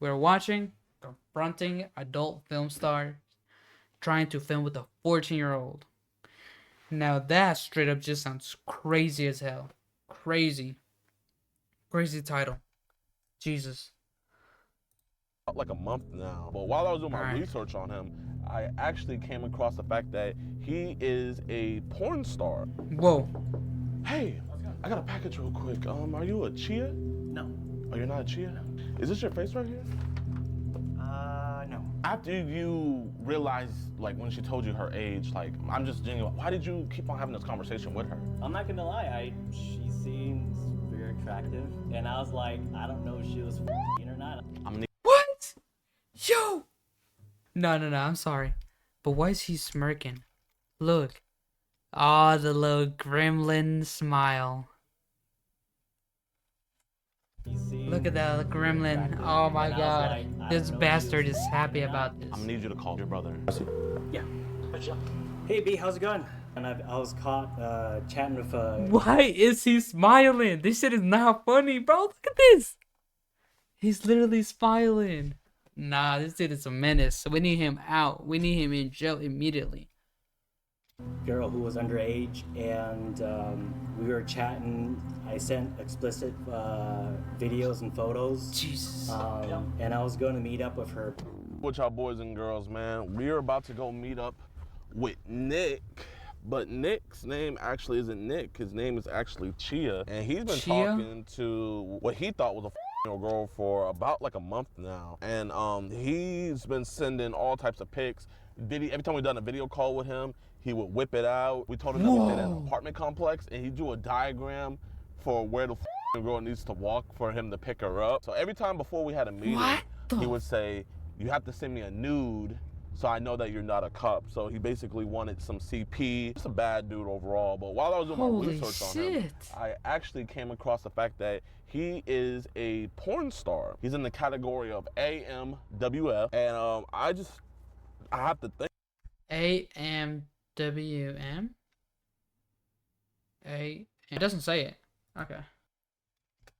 We're watching confronting adult film star trying to film with a 14-year-old. Now that straight up just sounds crazy as hell. Crazy. Crazy title. Jesus. Like a month now. But while I was doing my Alright. research on him, I actually came across the fact that he is a porn star. Whoa. Hey, I got a package real quick. Are you a Chia? No. Oh, you're not a Chia? No. Is this your face right here? No. After you realized, like, when she told you her age, like, I'm just genuine. Why did you keep on having this conversation with her? I'm not gonna lie, she seems very attractive, and I was like, I don't know if she was or not. What? Yo! No, I'm sorry. But why is he smirking? Look. Ah, the little gremlin smile. Look at that gremlin. Oh my god. This bastard is happy about this. I'm gonna need you to call your brother. Yeah. Hey B, how's it going? And I was caught chatting with Why is he smiling? This shit is not funny, bro. Look at this. He's literally smiling. Nah, this dude is a menace. We need him out. We need him in jail immediately. girl who was underage, and we were chatting. I sent explicit videos and photos. Jesus. And I was going to meet up with her. With y'all boys and girls, man, we're about to go meet up with Nick. But Nick's name actually isn't Nick. His name is actually Chia. And he's been Chia? talking to what he thought was a girl for about like a month now. And he's been sending all types of pics. Every time we done a video call with him, he would whip it out. We told him that we stayed at an apartment complex, and he drew a diagram for where the girl needs to walk for him to pick her up. So every time before we had a meeting, he would say, you have to send me a nude so I know that you're not a cop. So he basically wanted some CP. Just a bad dude overall. But while I was doing my research on him, I actually came across the fact that he is a porn star. He's in the category of AMWF. And I have to think. AMWM? It doesn't say it. Okay.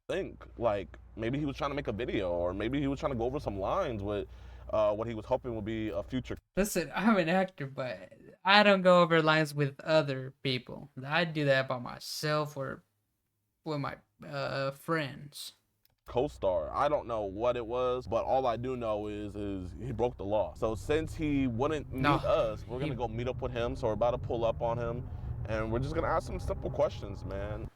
Think like maybe he was trying to make a video, or maybe he was trying to go over some lines with what he was hoping would be a future. Listen, I'm an actor, but I don't go over lines with other people. I do that by myself or with my friends. Co-star. I don't know what it was, but all I do know is he broke the law. So since he wouldn't meet us, we're gonna go meet up with him. So we're about to pull up on him, and we're just gonna ask some simple questions, man.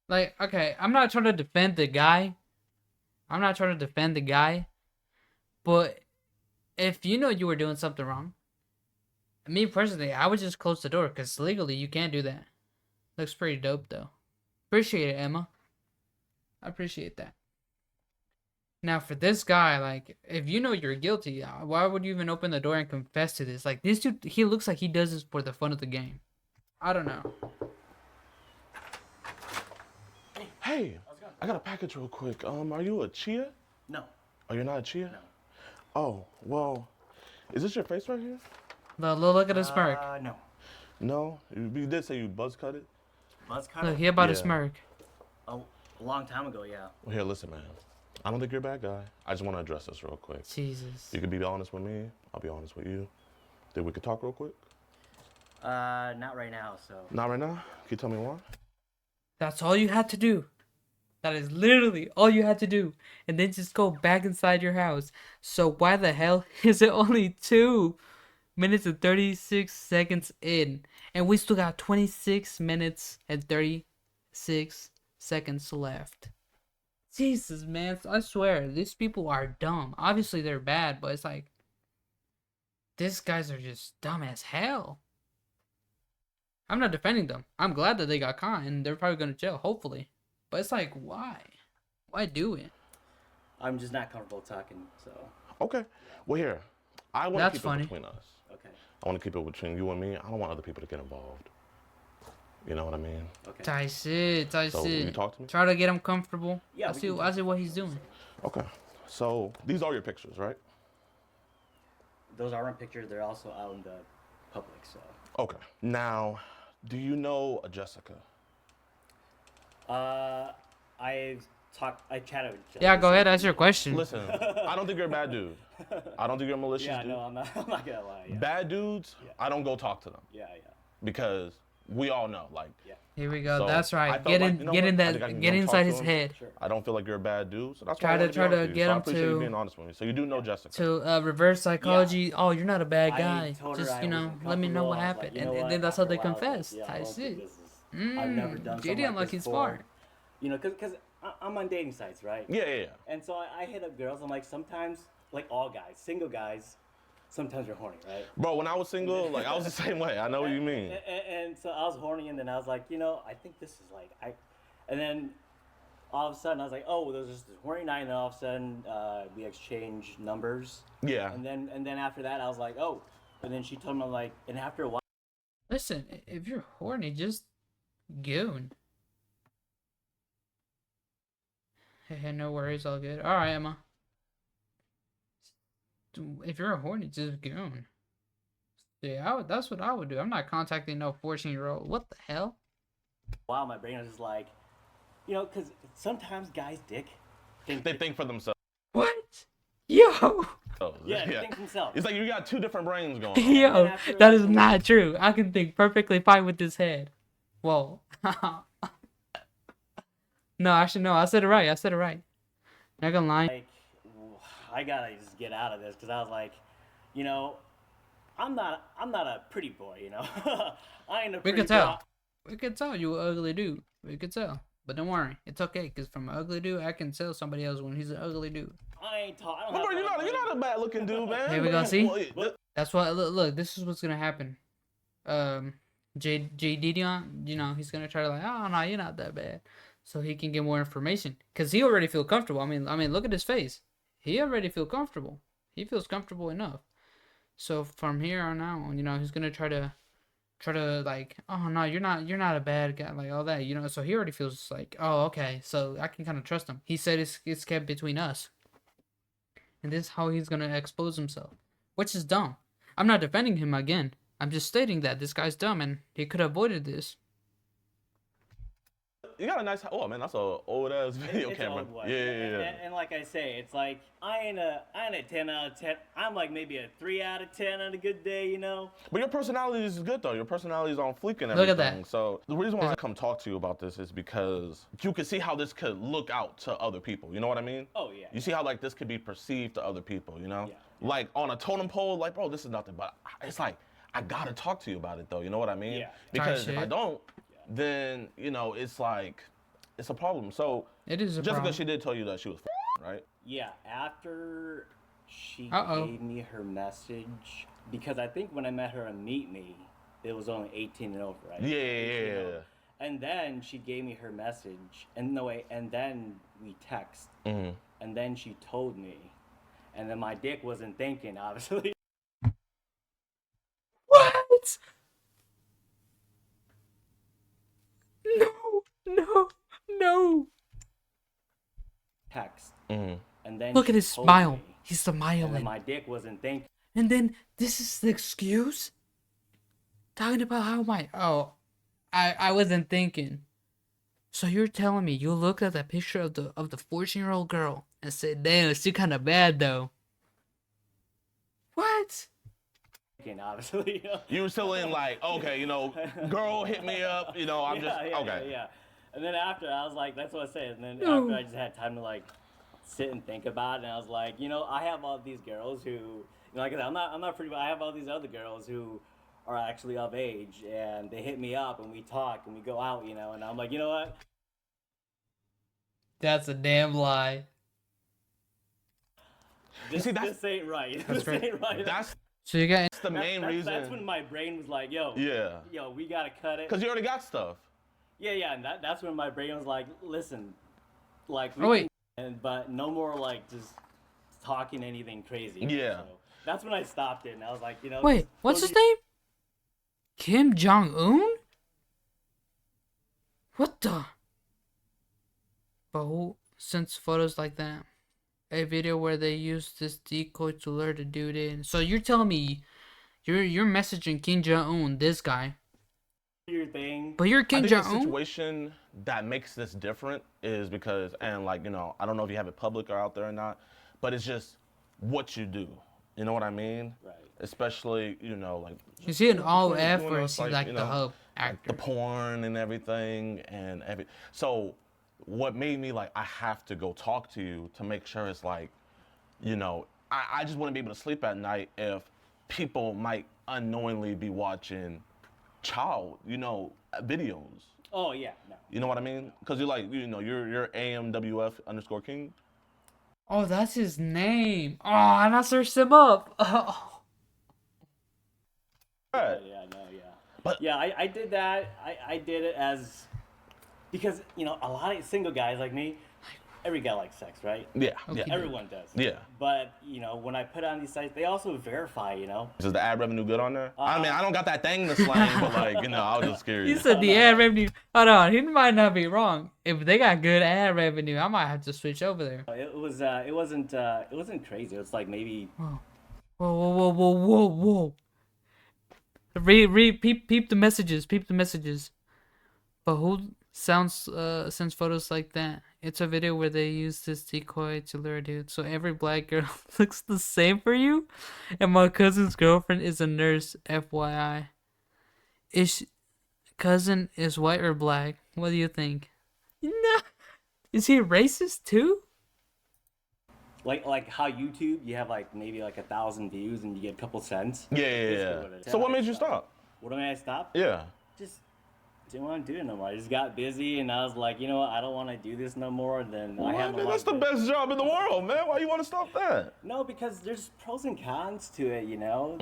Like, okay, I'm not trying to defend the guy. But if you know you were doing something wrong, me personally, I would just close the door, because legally you can't do that. Looks pretty dope, though. Appreciate it, Emma. I appreciate that. Now, for this guy, like, if you know you're guilty, why would you even open the door and confess to this? Like, this dude, he looks like he does this for the fun of the game. I don't know. Hey, I got a package real quick. Are you a Chia? No. Oh, you're not a Chia? No. Oh, well, is this your face right here? Look at his smirk. No. No? You did say you buzz cut it? Buzz cut Look, it? he about to Yeah. smirk. Oh, a long time ago, yeah. Well, here, listen, man. I don't think you're a bad guy. I just want to address this real quick. Jesus. You can be honest with me. I'll be honest with you. Then we could talk real quick. Not right now, so. Not right now? Can you tell me why? That's all you had to do. That is literally all you had to do. And then just go back inside your house. So why the hell is it only 2 minutes and 36 seconds in? And we still got 26 minutes and 36 seconds left. Jesus, man. I swear, these people are dumb. Obviously, they're bad, but it's like, these guys are just dumb as hell. I'm not defending them. I'm glad that they got caught and they're probably going to jail, hopefully. But it's like, why? Why do it? I'm just not comfortable talking, so. Okay. Well, here. I want to keep it between us. Okay. I want to keep it between you and me. I don't want other people to get involved. You know what I mean? Okay. I see. So, will you talk to me? Try to get him comfortable. Yeah, I see what he's doing. Okay. So, these are your pictures, right? Those aren't pictures. They're also out in the public, so. Okay. Now, do you know a Jessica? I've I chatted with each other. Yeah, go ahead. Ask your question. Listen, I don't think you're a bad dude. I don't think you're a malicious Yeah, dude. no, I'm not. I'm not gonna lie. Yeah, Bad dudes, Yeah. I don't go talk to them yeah. because we all know, like, Yeah. Here we go. So, That's I right. felt Get like, in, you know get what? in I think I that, can get go talk inside to his him. head. Sure. I don't feel like you're a bad dude, so that's Try why I to- wanted try to be to honest with you. get So I him appreciate you to- being honest with me. So you do know Jessica. To reverse psychology. Oh, you're not a bad guy. I told her Just I you know, wasn't let me know what comfortable. I was happened, like, you know and what? then that's how After they a while, I was like, confess. yeah, I Type don't think shit. this is. I've never done something JD like like this he's before. smart. You know, because I'm on dating sites, right? Yeah. And so I hit up girls. I'm like, sometimes, like all guys, single guys, sometimes you're horny, right? Bro, when I was single, like, I was the same way. I know what you mean. And so I was horny, and then I was like, you know, I think this is like and then all of a sudden I was like, oh, well, there's just this horny night, and then all of a sudden we exchanged numbers. Yeah. And then after that I was like, oh, and then she told me like, and after a while. Listen, if you're horny, just goon. Hey, no worries, all good. All right, Emma. If you're horny, just goon. Yeah, that's what I would do. I'm not contacting no 14-year-old. What the hell? Wow, my brain was just like, you know, because sometimes guys' dick think They think for themselves. What? Yo, yeah, they think themselves. It's like you got two different brains going on. yo, that is not true. I can think perfectly fine with this head. Whoa. No, actually, no. I said it right. I said it right. Not gonna lie. Like, I gotta just get out of this because I was like, you know, I'm not a pretty boy, you know. I ain't a We pretty could tell. boy. We could tell you an ugly dude. We could tell. But don't worry, it's okay. Cause from an ugly dude, I can tell somebody else when he's an ugly dude. I ain't talking. I don't Bro, have you're not a bad looking dude, man. Here we go, see? Well, That's why. Look. This is what's gonna happen. jdion, you know, he's gonna try to like, oh no, you're not that bad, so he can get more information. Cause he already feel comfortable. I mean, look at his face. He already feel comfortable. He feels comfortable enough. So from here on out, you know, he's gonna try to like, oh no, you're not a bad guy, like all that, you know. So he already feels like, oh okay, so I can kind of trust him. He said it's kept between us, and this is how he's gonna expose himself, which is dumb. I'm not defending him again. I'm just stating that this guy's dumb and he could have avoided this. you got a nice. Oh man, that's a old ass video It's an camera. old one. Yeah. And like I say, it's like I ain't a 10 out of 10. I'm like maybe a 3 out of 10 on a good day, you know. But your personality is good though. Your personality is on fleek and everything. Look at that. So the reason why I come talk to you about this is because you can see how this could look out to other people. You know what I mean? Oh yeah. You see how like this could be perceived to other people. You know? Yeah. Like on a totem pole, like bro, this is nothing. But it's like I gotta talk to you about it though. You know what I mean? Yeah. Because if I shit. don't, then you know it's like it's a problem. So It is a Jessica, problem. she did tell you that she was right? Yeah, after she Uh-oh. gave me her message, because I think when I met her on Meet Me, it was only 18 and over, right? Yeah. 18 and over. And then she gave me her message, and no way, and then we text, Mhm. and then she told me, and then my dick wasn't thinking, obviously. What? No. Text, Mhm. and then Look she at his told smile. me, He's and then smiling. my dick wasn't thinking. And then this is the excuse? Talking about how I wasn't thinking. So you're telling me you looked at the picture of the 14-year-old girl and said, damn, she kinda bad though. What? Obviously. You know? You were still in like, okay, you know, girl hit me up, you know, I'm just okay. Yeah. And then after, I was like, that's what I said. And then No. after, I just had time to like sit and think about it. And I was like, you know, I have all these girls who, you know, like I said, I'm not pretty, but I have all these other girls who are actually of age, and they hit me up and we talk and we go out, you know. And I'm like, you know what? That's a damn lie. This, see, that's- this ain't right. That's This right. ain't right. That's So you got the main reason. That's when my brain was like, yo, Yeah. yo, we gotta cut it. Because you already got stuff. Yeah, and that's when my brain was like, listen, like, we Oh, wait. but no more like just talking anything crazy. Yeah. So that's when I stopped it, and I was like, you know. Wait, what's those his name? Kim Jong-un? What the? But who sends photos like that? A video where they use this decoy to lure the dude in. So you're telling me you're messaging Kim Jong-un, this guy, your thing. But you're I Kim think the Jong Un. situation that makes this different is because, and like, you know, I don't know if you have it public or out there or not, but it's just what you do. You know what I mean? Right. Especially, you know, like. Is he an all between F you and or us, is he like, like you the know, hub like the actor? porn and everything and So, what made me like, I have to go talk to you to make sure it's like, you know, I just wouldn't be able to sleep at night if people might unknowingly be watching child, you know, videos. Oh yeah, no. You know what I mean? Because you're like, you know, you're AMWF_King. Oh, that's his name. Oh, and I searched him up. Oh. Right. Yeah, no, yeah. But- yeah, I did that. I did it as because you know a lot of single guys like me, every guy likes sex, right? Yeah, Okay. yeah. Everyone does. Yeah. But you know when I put on these sites, they also verify. You know. Is the ad revenue good on there? I mean, I don't got that thing to slang, but like, you know, I was just He curious. said the ad revenue. Hold on, he might not be wrong. If they got good ad revenue, I might have to switch over there. It was. It wasn't crazy. It was like maybe. Whoa, whoa, whoa, whoa, whoa, whoa. Peep the messages. Peep the messages. But who sends photos like that? It's a video where they use this decoy to lure a dude. So every black girl looks the same for you. And my cousin's girlfriend is a nurse, FYI. Cousin is white or black? What do you think? No. Is he racist too? Like how YouTube, you have like maybe like 1,000 views and you get a couple cents. Yeah, yeah, Basically yeah. what it is. So what made you stop? What made I stop? Yeah. Just didn't want to do it no more. I just got busy and I was like, you know what, I don't want to do this no more. Then I had Man, that's the best job in the world, man. Why you want to stop that? No, because there's pros and cons to it, you know.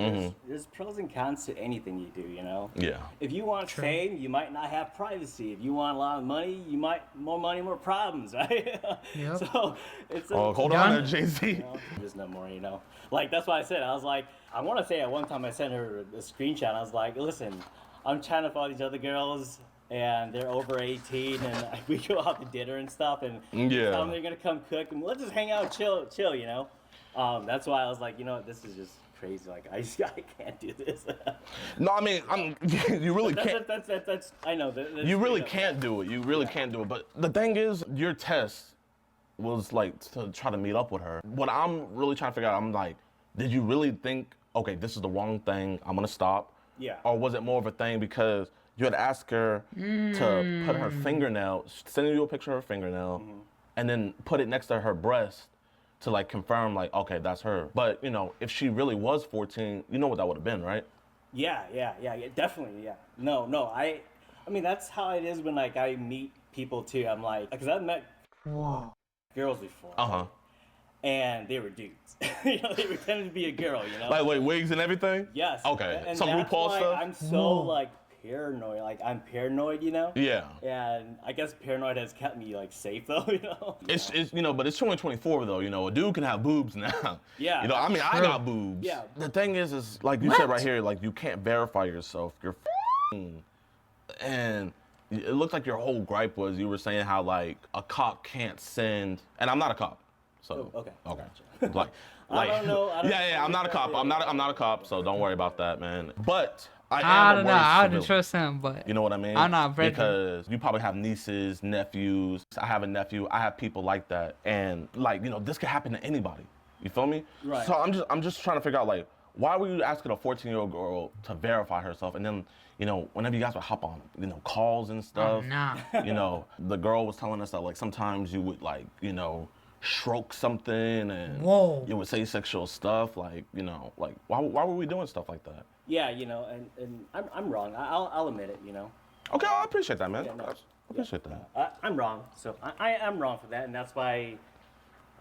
There's pros and cons to anything you do, you know. Yeah. If you want fame, you might not have privacy. If you want a lot of money, you might more money, more problems, right? Yep. So it's Oh, hold Done. on there, Jay-Z. you know, there's no more, you know. Like that's why I said I was like, I want to say at one time I sent her a screenshot. I was like, listen, I'm trying to follow these other girls. And they're over 18, and we go out to dinner and stuff, and Yeah. tell them they're gonna come cook, and let's just hang out, chill, you know. That's why I was like, you know what, this is just crazy. Like I can't do this. No, I mean, you really can't. That's I know. You really can't do it. You really can't do it. But the thing is, your test was like to try to meet up with her. What I'm really trying to figure out, I'm like, did you really think, okay, this is the wrong thing, I'm gonna stop? Yeah. Or was it more of a thing because you had asked her to put her fingernail, sending you a picture of her fingernail, and then put it next to her breast to like confirm, like, okay, that's her. But you know, if she really was 14, you know what that would have been, right? Yeah, definitely, yeah. No, I mean that's how it is when like I meet people too. I'm like, because I've met girls before. And they were dudes. You know, they pretended to be a girl, you know? Like, wait, wigs and everything? Yes. Okay. And Some that's RuPaul why stuff? I'm so like paranoid. Like I'm paranoid, you know? Yeah. And I guess paranoid has kept me like safe though, you know? It's you know, but it's 2024 though. You know, a dude can have boobs now. Yeah, You know, I mean, I got boobs. Yeah. The thing is like you said right here, like you can't verify yourself. You're and it looked like your whole gripe was you were saying how like a cop can't send, and I'm not a cop, so Oh, okay. like I don't know. I don't yeah, I'm not a cop. I'm not a cop, so don't worry about that, man. But I I am don't a know. worse I wouldn't civilian. trust him, but You know what I mean? I'm not Brendan. Because you probably have nieces, nephews. I have a nephew. I have people like that, and like you know, this could happen to anybody. You feel me? Right. So I'm just trying to figure out like why were you asking a 14-year-old girl to verify herself, and then you know whenever you guys would hop on you know calls and stuff. nah. You know the girl was telling us that like sometimes you would like you know stroke something and Whoa. you would say sexual stuff like you know like why were we doing stuff like that? Yeah, you know, and I'm wrong. I'll admit it, you know. Okay, I appreciate that, man. Yeah, no. I appreciate that. I'm wrong. So I am wrong for that, and that's why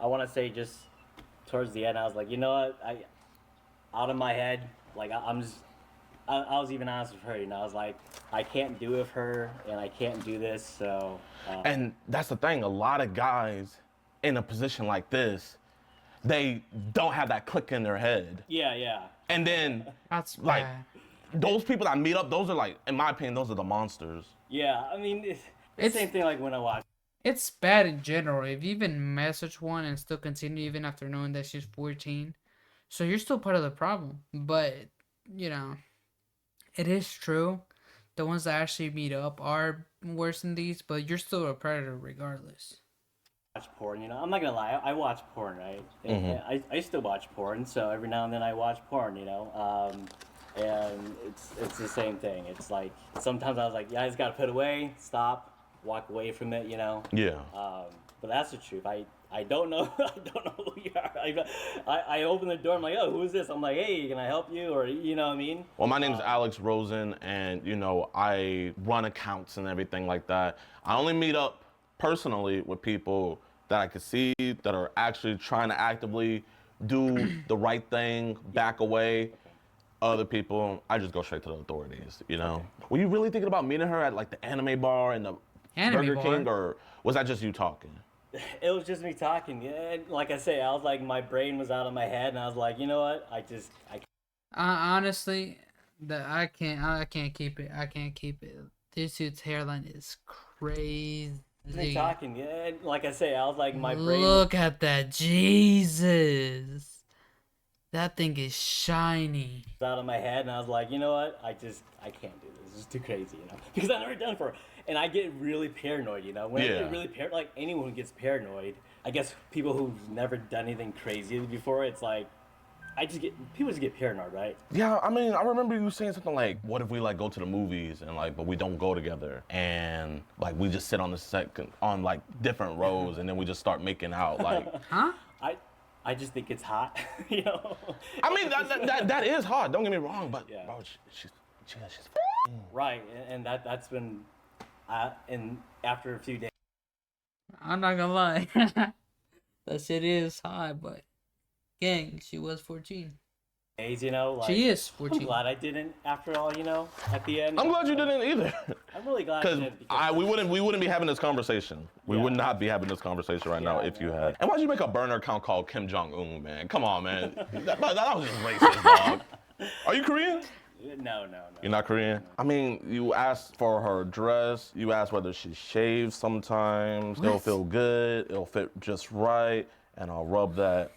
I want to say just towards the end, I was like, you know what, out of my head, like I was even honest with her, you know, I was like, I can't do it with her, and I can't do this, so. And that's the thing, a lot of guys in a position like this, they don't have that click in their head. Yeah. And then, That's like, bad. those people that meet up, those are like, in my opinion, those are the monsters. Yeah, I mean, it's the It's- same thing like when I watch. It's bad in general. If you even message one and still continue even after knowing that she's 14, so you're still part of the problem. But, you know, it is true the ones that actually meet up are worse than these, but you're still a predator regardless. Watch porn, you know. I'm not gonna lie, I watch porn, right? And Mm-hmm. I still watch porn, so every now and then I watch porn, you know. And it's the same thing. It's like sometimes I was like, yeah, I just gotta put it away, stop, walk away from it, you know. Yeah. But that's the truth. I don't know. I don't know who you are. I open the door. I'm like, oh, who is this? I'm like, hey, can I help you? Or you know what I mean? Well, my name's Alex Rosen, and you know I run accounts and everything like that. I only meet up personally with people that I can see that are actually trying to actively do the right thing, back away. Other people, I just go straight to the authorities. You know. Were you really thinking about meeting her at like the anime bar and the Anime Burger bar? King, or was that just you talking? It was just me talking. And like I say, I was like, my brain was out of my head, and I was like, you know what? I Honestly, I can't keep it. I can't keep it. This dude's hairline is crazy. me talking. And like I say, I was like, my brain. Look at that, Jesus! That thing is shiny. Out of my head, and I was like, you know what? I can't do this. This is too crazy, you know, because I've never done it before, and I get really paranoid, you know. When I Yeah. get really paranoid, like anyone who gets paranoid, I guess people who've never done anything crazy before, it's like, people just get paranoid, right? Yeah, I mean, I remember you saying something like, "What if we like go to the movies and like, but we don't go together, and like we just sit on the second on like different rows, and then we just start making out, like." Huh? I just think it's hot, you know. I mean, that is hard. Don't get me wrong, but Yeah. bro, she's Right, and that's been, and after a few days. I'm not gonna lie. That shit is hot, but gang, she was 14. You know, like, She is I'm 14. glad I didn't after all, you know, at the end. I'm glad you didn't either, I'm really glad I because didn't. we wouldn't be having this conversation. We Yeah. would not be having this conversation right now Yeah, if you no. had. And why'd you make a burner account called Kim Jong Un, man? Come on, man. that was just racist, dog. Are you Korean? No. You're not Korean? I mean, you asked for her dress. You asked whether she shaves sometimes. It'll What? feel good. It'll fit just right. And I'll rub that.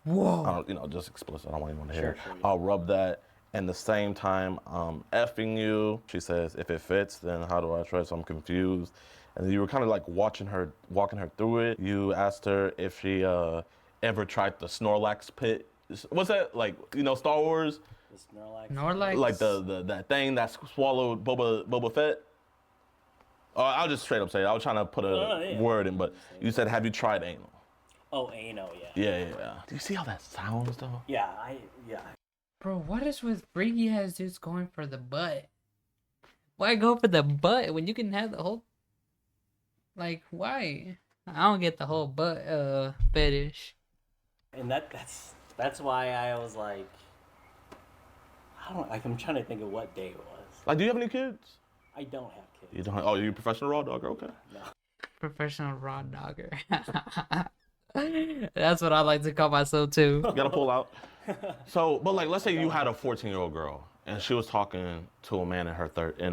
Whoa. I don't, just explicit. I don't even want to hear it. Sure, yeah. I'll rub that. And the same time, I'm effing you. She says, if it fits, then how do I trust? I'm confused. And you were kind of like walking her through it. You asked her if she ever tried the Snorlax pit. What's that? Like, Star Wars? The Snorlax. Snorlax? Like that thing that swallowed Boba Fett? I'll just straight up say it. I was trying to put a Yeah. word in, but you said, have you tried anal? Oh, anal, yeah. Yeah. Do you see how that sounds, though? Yeah, Bro, what is with freaky ass dudes going for the butt? Why go for the butt when you can have the whole... Like, why? I don't get the whole butt fetish. And that's why I was like, I'm trying to think of what day it was. Like, do you have any kids? I don't have kids. You don't. Oh, you're a professional raw dogger. Okay. No. Professional raw dogger. That's what I like to call myself too. You gotta pull out. So, but like, let's say you had a 14-year-old girl and she was talking to a man in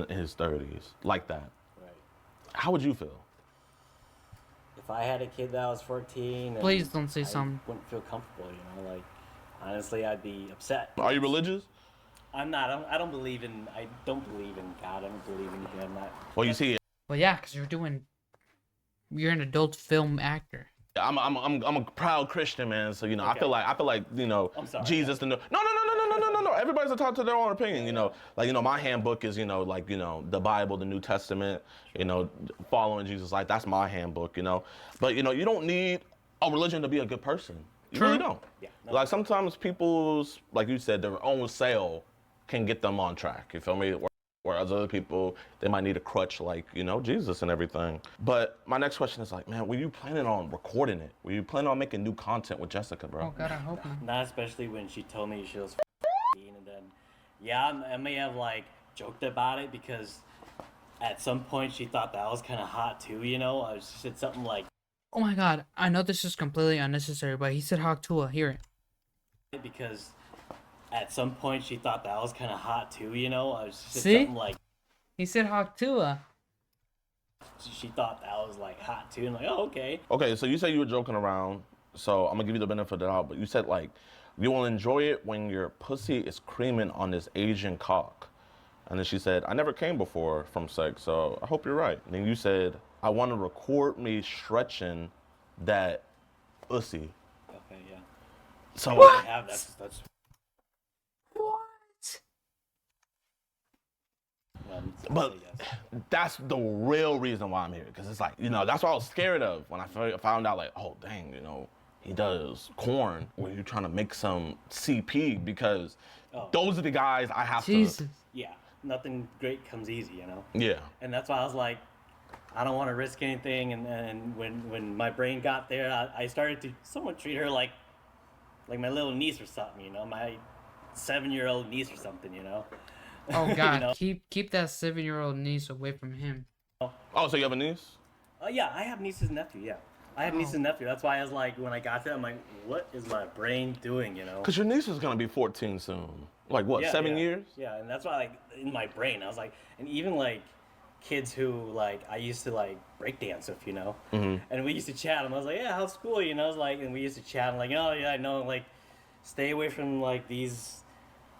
his 30s, like that. Right. How would you feel? If I had a kid that was 14, and Please don't say I something. wouldn't feel comfortable, you know. Like, honestly, I'd be upset. Are you religious? I'm not. I don't believe in. I don't believe in God. I don't believe in anything. I'm not. Well, you see, Well, yeah, because you're an adult film actor. I'm a proud Christian, man. So I Okay. feel like I'm sorry. Jesus. No. Everybody's entitled to their own opinion. Like my handbook is like the Bible, the New Testament. Following Jesus, like that's my handbook. But you don't need a religion to be a good person. You really don't. Yeah, no. Like sometimes people's, like you said, their own sale can get them on track. You feel me? Whereas other people, they might need a crutch like, Jesus and everything. But my next question is like, man, were you planning on recording it? Were you planning on making new content with Jessica, bro? Oh God, I hope not. Not especially when she told me she was 14, and then, yeah, I may have like joked about it because at some point she thought that was kind of hot too. I just said something like, Oh my God, I know this is completely unnecessary, but he said Hawk Tua. Hear it. because at some point she thought that was kind of hot too. I just said See? something like, He said Hawk Tua. she thought that was like hot too, and like, oh, okay. Okay, so you say you were joking around, so I'm gonna give you the benefit of the doubt, but you said like, you will enjoy it when your pussy is creaming on this Asian cock. And then she said, I never came before from sex, so I hope you're right. And then you said, I want to record me stretching that pussy. Okay, yeah. So I have that's What? But yes. that's the real reason why I'm here, because it's like, you know, that's what I was scared of when I found out, like, oh dang, you know, he does corn where you're trying to make some CP, because those are the guys I have Jesus. Yeah, nothing great comes easy, you know. to. Yeah. And that's why I was like, I don't want to risk anything. And when my brain got there, I started to somewhat treat her like my little niece or something, you know, my 7-year-old niece or something, you know. Oh God, You know? keep that 7-year-old niece away from him. Oh, so you have a niece? Yeah, I have nieces and nephew. Yeah, I have nieces and nephew. That's why I was like, when I got there, I'm like, what is my brain doing? You know? Because your niece is going to be 14 soon. Like, what, Yeah, 7 yeah. years? Yeah, and that's why, like, in my brain, I was like, and even like kids who like I used to like break dance with, you know, and we used to chat. And I was like, yeah, how's school? You know, I was like, and we used to chat. And like, oh yeah, I know, like, stay away from like these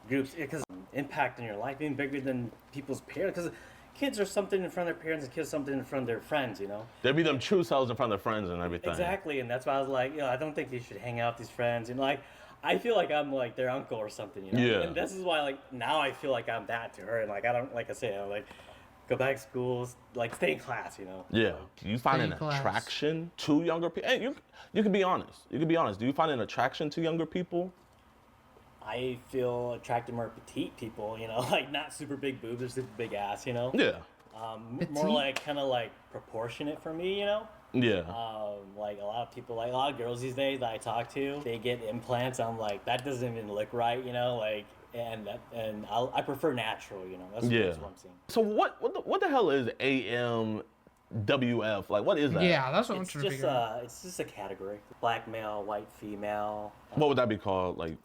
groups because impact in your life being bigger than people's parents. Because kids are something in front of their parents, and kids something in front of their friends. You know. They'll be them true selves in front of their friends and everything. Exactly, and that's why I was like, I don't think you should hang out with these friends. And like, I feel like I'm like their uncle or something, you know. Yeah. And this is why, like, now I feel like I'm that to her, and like I don't, like I say, I'm like, go back to school, like stay in class, you know. Yeah. Do you find Stay an in class. attraction to younger people? Hey, you can be honest. You can be honest. Do you find an attraction to younger people? I feel attracted more petite people, you know, like not super big boobs or super big ass, you know. Yeah. More Petite? like kind of like proportionate for me, you know. Yeah. Like a lot of people, like a lot of girls these days that I talk to, they get implants. I'm like, that doesn't even look right, you know. Like, I prefer natural, you know. That's Yeah. what I'm saying. So what the hell is AMWF? Like, what is that? Yeah, that's what I'm It's trying to just figure out. it's just a category. Black male, white female, What would that be called? Like,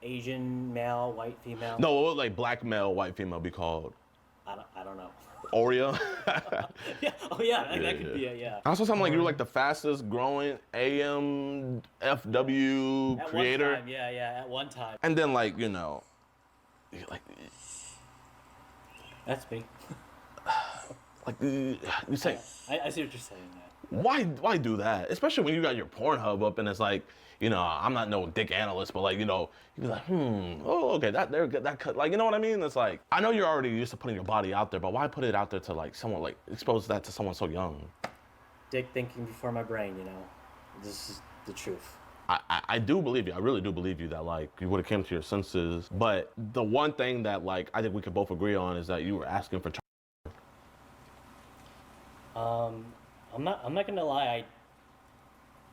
Asian male, white female. no, what would like black male, white female be called? I don't know. Oreo? Yeah. Oh yeah, that could be it. Yeah. I saw something like you were like the fastest growing AMFW At creator. one time, yeah. At one time. And then like, you know, you're like That's me. you say I see what you're saying. Yeah. why do that? Especially when you got your Pornhub up and it's like, you know, I'm not no dick analyst, but like, you know, you'd be like, oh, okay, that cut, like, you know what I mean? It's like, I know you're already used to putting your body out there, but why put it out there to like someone, like expose that to someone so young? Dick thinking before my brain, you know. This is the truth. I do believe you. I really do believe you that like you would have came to your senses. But the one thing that like I think we could both agree on is that you were asking for. I'm not gonna lie.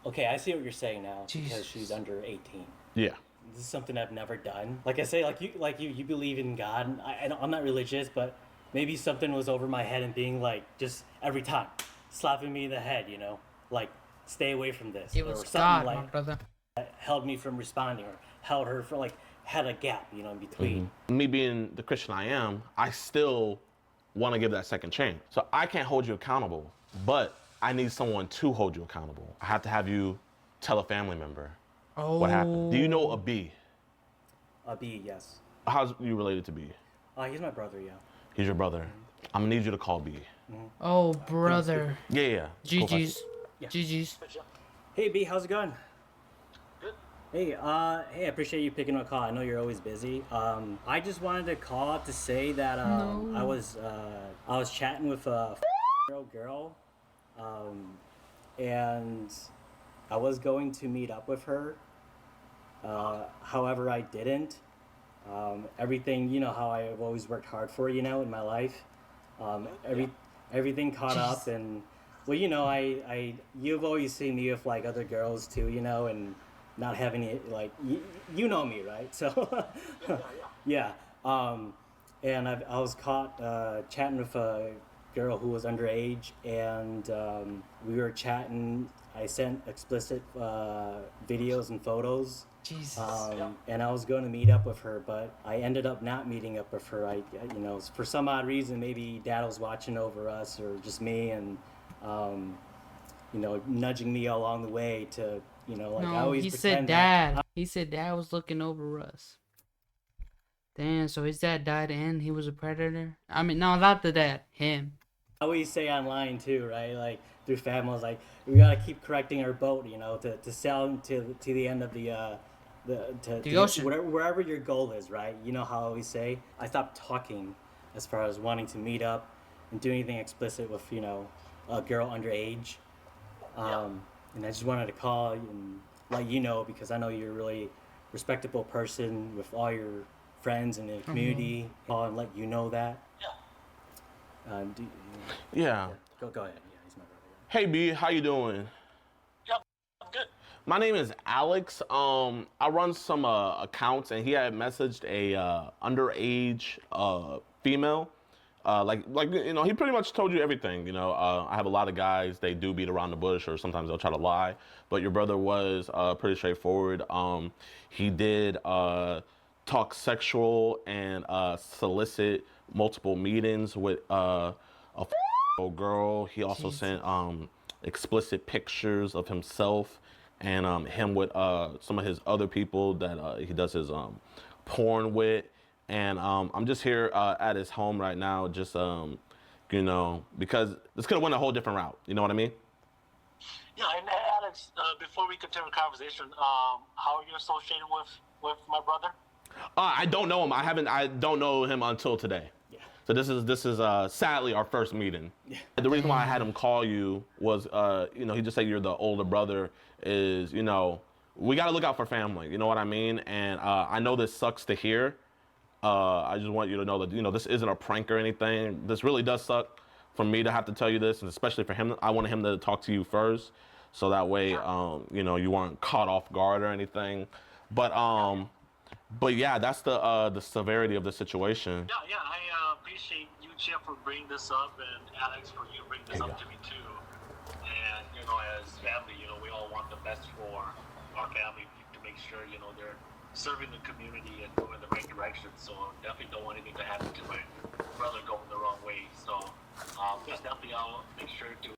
Okay, I see what you're saying now because Jesus. she's under 18. Yeah. This is something I've never done. Like I say, you believe in God. And I'm not religious, but maybe something was over my head and being like, just every time, slapping me in the head, you know, like stay away from this. It or was something God, like my brother. that held me from responding or held her for like had a gap, you know, in between. Me being the Christian I am, I still want to give that second chance. So I can't hold you accountable, but I need someone to hold you accountable. I have to have you tell a family member what happened. Do you know a B? A B, yes. How's you related to B? He's my brother, yeah. He's your brother. I'm gonna need you to call B. Oh, brother. Yeah. Cool, GG's. Yeah. GG's. Hey B, how's it going? Good. Hey, I appreciate you picking up a call. I know you're always busy. I just wanted to call up to say that No. I was chatting with a girl, and I was going to meet up with her. However, I didn't. Everything, you know how I've always worked hard for, you know, in my life. Everything caught up, and well, you know, you've always seen me with like other girls too, you know, and not having it like you know me, right? So yeah. And I was caught chatting with a girl who was underage, and we were chatting. I sent explicit videos and photos. Jesus. And I was going to meet up with her, but I ended up not meeting up with her. You know, for some odd reason, maybe Dad was watching over us, or just me, and you know, nudging me along the way to, you know, like I No, always he pretend said Dad. He said Dad was looking over us. Damn, so his dad died and he was a predator? I mean, no, not the dad, him. I always say online too, right? Like through families, like we gotta keep correcting our boat, you know, to sail to the end of The ocean. whatever wherever your goal is, right? You know how I always say, I stopped talking as far as wanting to meet up and do anything explicit with a girl underage. And I just wanted to call and let you know because I know you're a really respectable person with all your friends in the community. Call and let you know that. Do, Yeah. Go ahead. Yeah, he's my brother. Hey B, how you doing? Yep, I'm good. My name is Alex. I run some accounts, and he had messaged a underage female. He pretty much told you everything. I have a lot of guys. They do beat around the bush, or sometimes they'll try to lie. But your brother was pretty straightforward. He did talk sexual and solicit multiple meetings with girl. He also sent explicit pictures of himself and him with some of his other people that he does his porn with. And I'm just here at his home right now, just because this could have went a whole different route. You know what I mean? Yeah, and Alex, before we continue the conversation, how are you associated with my brother? I don't know him. I don't know him until today. Yeah. So this is sadly our first meeting. Yeah. The reason why I had him call you was, he just said you're the older brother. Is we got to look out for family. You know what I mean? And I know this sucks to hear. I just want you to know that this isn't a prank or anything. This really does suck for me to have to tell you this, and especially for him. I wanted him to talk to you first, so that way you weren't caught off guard or anything. But yeah, that's the severity of the situation. Yeah, I appreciate you, Chip, for bringing this up, and Alex, for you bringing this up to me too. And as family, we all want the best for our family to make sure they're serving the community and going in the right direction. So definitely don't want anything to happen to my brother going the wrong way. So yes, definitely I'll make sure to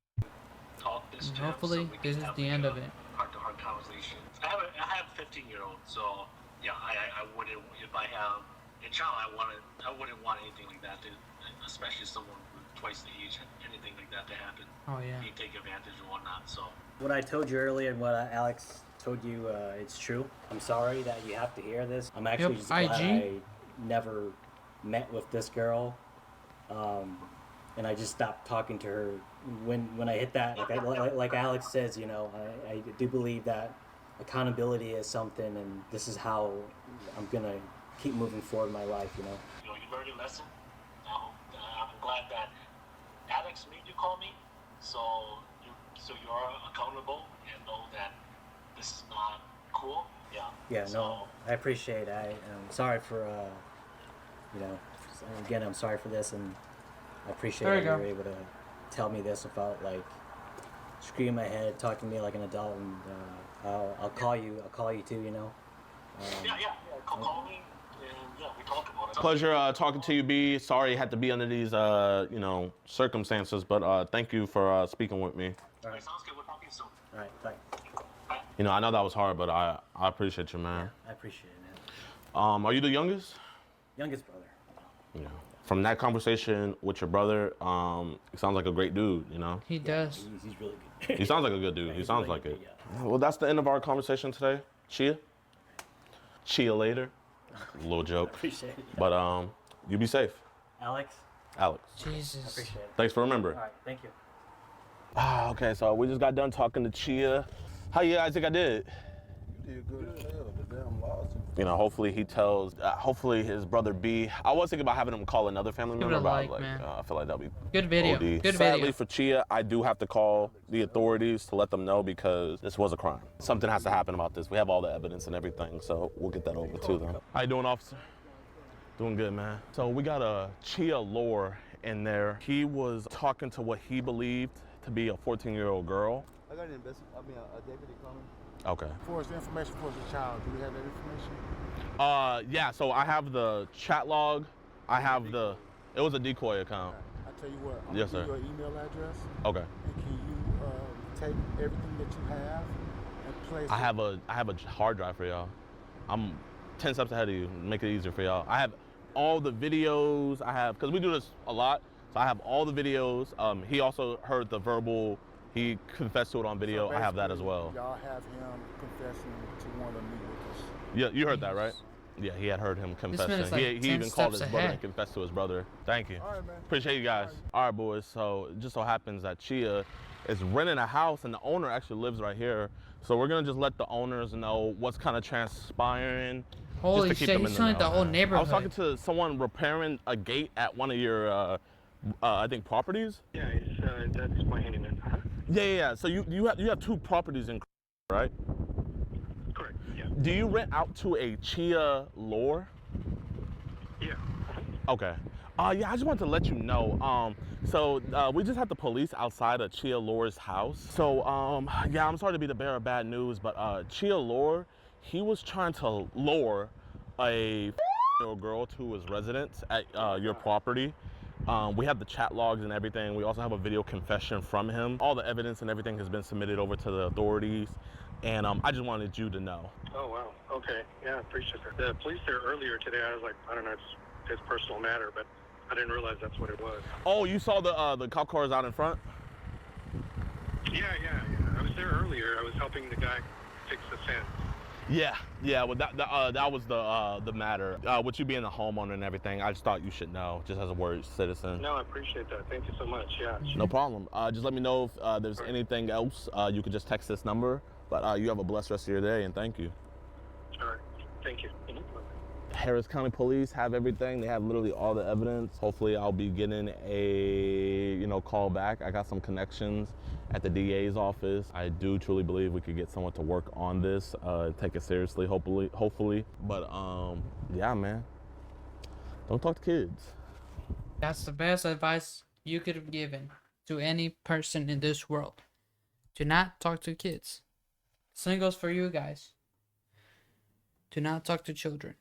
talk this to Hopefully, him. So this is the end of it. Heart-to-heart conversation. I have a 15-year-old, so yeah, I wouldn't, if I have a child, I wouldn't want anything like that to, especially someone twice the age, anything like that to happen. Oh yeah. You take advantage and whatnot. So What I told you earlier and what Alex told you, it's true. I'm sorry that you have to hear this. I'm actually just glad I never met with this girl, and I just stopped talking to her when I hit that. Like Alex says, I do believe that accountability is something, and this is how I'm gonna keep moving forward in my life. you learned your lesson. I'm glad that Alex made you call me, so you're accountable and know that this is not cool. Yeah. Yeah, so, no, I appreciate it. I'm sorry for, again, I'm sorry for this, and I appreciate There that you go. you were able to tell me this without, screaming my head, talking to me like an adult, and I'll call you too, Yeah. Call me, and yeah, we talk about it. Pleasure talking to you, B. Sorry it had to be under these circumstances, but thank you for speaking with me. All right, Sounds good. We'll talk to you soon. all right, bye. I know that was hard, but I appreciate you, man. I appreciate it, man. Are you the youngest? Youngest brother. Yeah. From that conversation with your brother, he sounds like a great dude, He does. He's really good. He sounds like a good dude. Yeah, He he's sounds really like good, it. yeah. Well, that's the end of our conversation today. Chia later. Little joke. Appreciate it. But you be safe, Alex, Alex. Jesus. appreciate it. Thanks for remembering. All right, thank you. Okay, so we just got done talking to Chia. How you guys think I did? You did good as hell, but damn lost. Hopefully he tells, hopefully his brother B. I was thinking about having him call another family Give it member, a but I like, was like, man. I feel like that'll be Good video. OD. Good Sadly video. for Chia, I do have to call the authorities to let them know because this was a crime. Something has to happen about this. We have all the evidence and everything, so we'll get that over to them. How you doing, officer? Doing good, man. So we got a Chia Lore in there. He was talking to what he believed to be a 14-year-old girl. I got a deputy coming. Okay. For the information for the child, do we have that information? Yeah, so I have the chat log. I have it was a decoy account. I tell you what, I'm Yes, gonna sir. give you your email address, Okay. and can you take everything that you have and place I have a hard drive for y'all. I'm 10 steps ahead of you. Make it easier for y'all. I have all the videos. I have, because we do this a lot, so I have all the videos. He also heard the verbal. He confessed to it on video. So I have that as basically, well. Y'all have him confessing to one of me with this. Yeah, you heard that, right? Yeah, he had heard him confessing. man is like he 10 even called his steps brother ahead. and confessed to his brother. Thank you. All right, man. Appreciate you guys. All right, boys. So it just so happens that Chia is renting a house, and the owner actually lives right here. So we're gonna just let the owners know what's kind of transpiring. Holy just to keep shit, them he's in the telling the know. whole I neighborhood. was talking to someone repairing a gate at one of your, I think, properties. Yeah, that's my handyman. Yeah. So you have two properties in, right? Correct. Yeah. Do you rent out to a Chia Lore? Yeah. Okay. Yeah, I just wanted to let you know. So we just had the police outside of Chia Lore's house. So yeah, I'm sorry to be the bearer of bad news, but Chia Lore, he was trying to lure a girl to his residence at your property. We have the chat logs and everything. We also have a video confession from him. All the evidence and everything has been submitted over to the authorities. And I just wanted you to know. Oh, wow. Okay. Yeah, I appreciate that. The police there earlier today, I was like, I don't know, it's his personal matter, but I didn't realize that's what it was. Oh, you saw the cop cars out in front? Yeah. I was there earlier. I was helping the guy fix the fence. Yeah. Well, that was the matter. With you being a homeowner and everything, I just thought you should know, just as a word citizen. No, I appreciate that. Thank you so much. Yeah. No problem. Just let me know if there's anything else. You could just text this number. But you have a blessed rest of your day, and thank you. All right. Thank you. Harris County Police have everything. They have literally all the evidence. Hopefully I'll be getting a call back. I got some connections at the DA's office. I do truly believe we could get someone to work on this, take it seriously, hopefully. But yeah, man, don't talk to kids. That's the best advice you could have given to any person in this world. Do not talk to kids. Same goes for you guys. Do not talk to children.